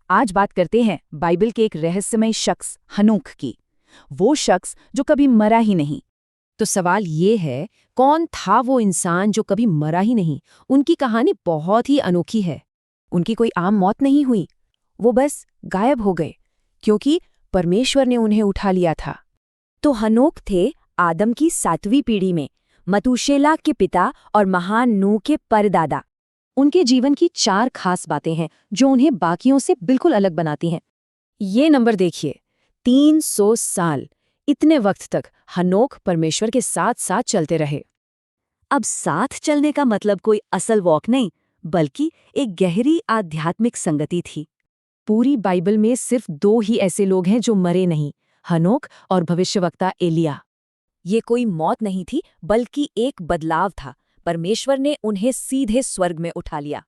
आज बात करते हैं बाइबल के एक रहस्यमय शख्स हनोक की। वो शख्स जो कभी मरा ही नहीं। तो सवाल ये है, कौन था वो इंसान जो कभी मरा ही नहीं? उनकी कहानी बहुत ही अनोखी है। उनकी कोई आम मौत नहीं हुई, वो बस गायब हो गए, क्योंकि परमेश्वर ने उन्हें उठा लिया था। तो हनोक थे आदम की 7वीं पीढ़ी में, मतूशेला के पिता और महान नूह के परदादा। उनके जीवन की 4 खास बातें हैं जो उन्हें बाकियों से बिल्कुल अलग बनाती हैं। ये नंबर देखिए, 300 साल। इतने वक्त तक हनोक परमेश्वर के साथ साथ चलते रहे। अब साथ चलने का मतलब कोई असल वॉक नहीं, बल्कि एक गहरी आध्यात्मिक संगति थी। पूरी बाइबल में सिर्फ 2 ही ऐसे लोग हैं जो मरे नहीं, हनोक और भविष्यवक्ता एलिया। ये कोई मौत नहीं थी, बल्कि एक बदलाव था। परमेश्वर ने उन्हें सीधे स्वर्ग में उठा लिया।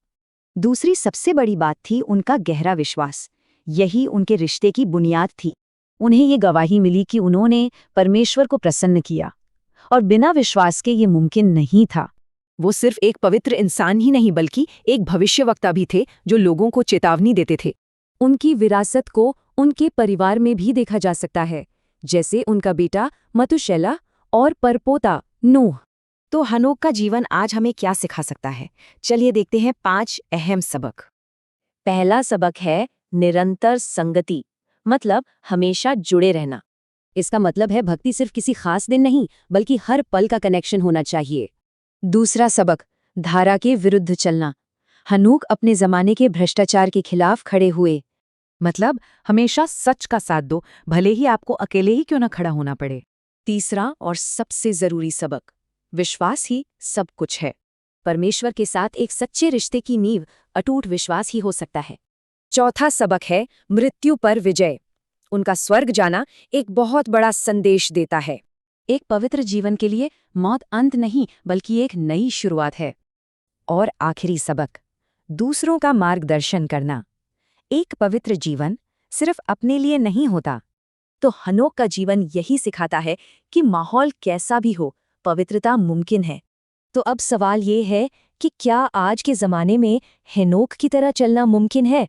दूसरी सबसे बड़ी बात थी उनका गहरा विश्वास। यही उनके रिश्ते की बुनियाद थी। उन्हें ये गवाही मिली कि उन्होंने परमेश्वर को प्रसन्न किया, और बिना विश्वास के ये मुमकिन नहीं था। वो सिर्फ एक पवित्र इंसान ही नहीं, बल्कि एक भविष्यवक्ता भी थे जो लोगों को चेतावनी देते थे। उनकी विरासत को उनके परिवार में भी देखा जा सकता है, जैसे उनका बेटा मतूशेला और परपोता नूह। तो हनोक का जीवन आज हमें क्या सिखा सकता है? चलिए देखते हैं 5 अहम सबक। पहला सबक है निरंतर संगति, मतलब हमेशा जुड़े रहना। इसका मतलब है भक्ति सिर्फ किसी खास दिन नहीं, बल्कि हर पल का कनेक्शन होना चाहिए। दूसरा सबक, धारा के विरुद्ध चलना। हनोक अपने जमाने के भ्रष्टाचार के खिलाफ खड़े हुए। मतलब हमेशा सच का साथ दो, भले ही आपको अकेले ही क्यों न खड़ा होना पड़े। तीसरा और सबसे जरूरी सबक, विश्वास ही सब कुछ है। परमेश्वर के साथ एक सच्चे रिश्ते की नींव अटूट विश्वास ही हो सकता है। चौथा सबक है मृत्यु पर विजय। उनका स्वर्ग जाना एक बहुत बड़ा संदेश देता है। एक पवित्र जीवन के लिए मौत अंत नहीं, बल्कि एक नई शुरुआत है। और आखिरी सबक, दूसरों का मार्गदर्शन करना। एक पवित्र जीवन सिर्फ अपने लिए नहीं होता। तो हनोक का जीवन यही सिखाता है कि माहौल कैसा भी हो, पवित्रता मुमकिन है। तो अब सवाल ये है कि क्या आज के ज़माने में हनोक की तरह चलना मुमकिन है?